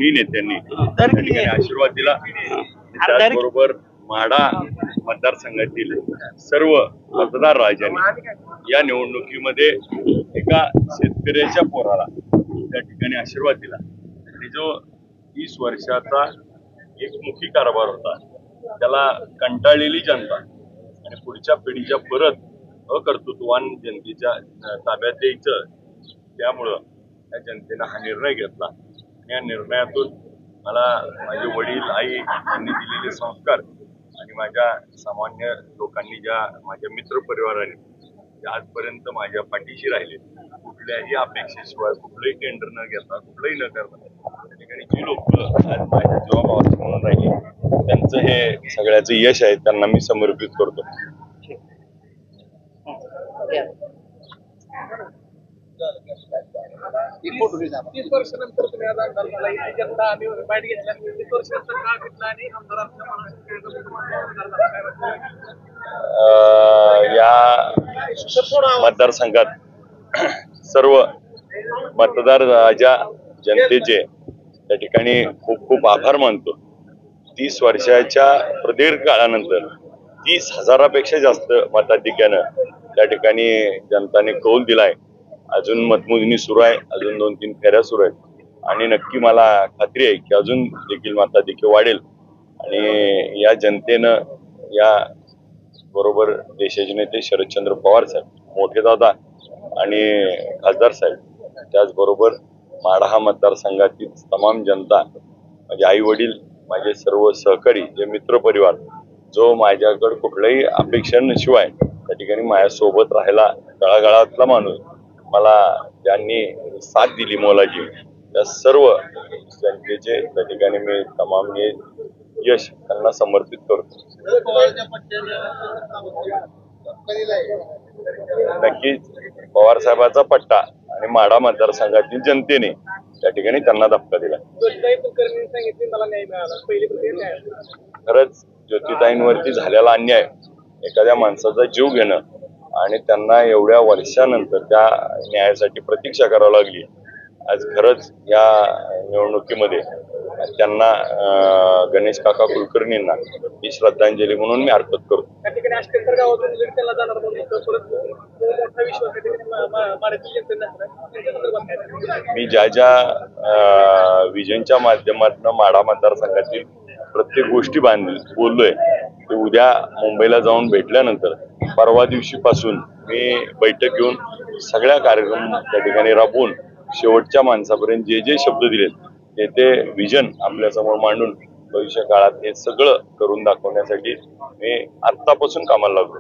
दोन्ही नेत्यांनी त्या ठिकाणी आशीर्वाद दिला। त्याचबरोबर माढा मतदारसंघातील सर्व मतदार राजांनी या निवडणुकीमध्ये एका शेतकऱ्याच्या पोराला त्या ठिकाणी आशीर्वाद दिला आणि जो 30 वर्षाचा एकमुखी कारभार होता त्याला कंटाळलेली जनता आणि पुढच्या पिढीच्या परत अकर्तृत्वान जनतेच्या ताब्यात द्यायचं, त्यामुळं या जनतेनं हा निर्णय घेतला आणि या निर्णयातून मला माझे वडील आई यांनी दिलेले संस्कार आणि माझ्या सामान्य लोकांनी ज्या माझ्या मित्र परिवाराने आजपर्यंत माझ्या पाठीशी राहिले, कुठल्याही अपेक्षेशिवाय कुठलंही टेंडर न घेता कुठलंही न करता त्या ठिकाणी जी लोक आज माझ्या जीवाभावाचे म्हणून राहिले त्यांचं हे सगळ्याचं यश आहे, त्यांना मी समर्पित करतो। या मतदारसंघात सर्व मतदार राजा जनतेचे त्या ठिकाणी खूप खूप आभार मानतो। 30 वर्षाच्या प्रदीर्घ काळानंतर 30,000पेक्षा जास्त मताधिक्यानं त्या ठिकाणी जनताने कौल दिलाय। अजून मतमोजणी सुरू आहे, अजून 2-3 फेऱ्या सुरू आहेत आणि नक्की मला खात्री आहे की अजून देखील मताधिक्य वाढेल आणि या जनतेनं या बरोबर देशाचे नेते शरदचंद्र पवार साहेब, मोठे दादा आणि खासदार साहेब, त्याचबरोबर माढा मतदारसंघातील तमाम जनता, माझे आई वडील, माझे सर्व सहकारी, जे मित्र परिवार, जो माझ्याकडे कुठल्याही अपेक्षांशिवाय त्या ठिकाणी माझ्यासोबत राहायला तळागाळातला माणूस, मला ज्यांनी साथ दिली मोलाची, त्या सर्व जनतेचे त्या ठिकाणी मी तमाम यश त्यांना समर्पित करतो। नक्कीच पवार साहेबांचा पट्टा आणि माढा मतदारसंघातील जनतेने त्या ठिकाणी त्यांना धक्का दिला। खरंच ज्योतिताईंवरती झालेला अन्याय, एखाद्या माणसाचा जीव घेणं आणि त्यांना एवढ्या वर्षानंतर त्या न्यायासाठी प्रतीक्षा करावी लागली, आज खरंच या निवडणुकीमध्ये त्यांना गणेश काका कुलकर्णींना ही श्रद्धांजली म्हणून मी अर्पण करतो। मी ज्या विजनच्या माध्यमातून माढा मतदारसंघातील प्रत्येक गोष्टी बोललोय ते उद्या मुंबईला जाऊन भेटल्यानंतर परवा दिवशीपासून मी बैठक घेऊन सगळ्या कार्यक्रम त्या ठिकाणी राबवून शेवटच्या माणसापर्यंत जे शब्द दिलेत ते विजन आपल्या समोर मांडून भविष्य काळात हे सगळं करून दाखवण्यासाठी मी आत्तापासून कामाला लागलो।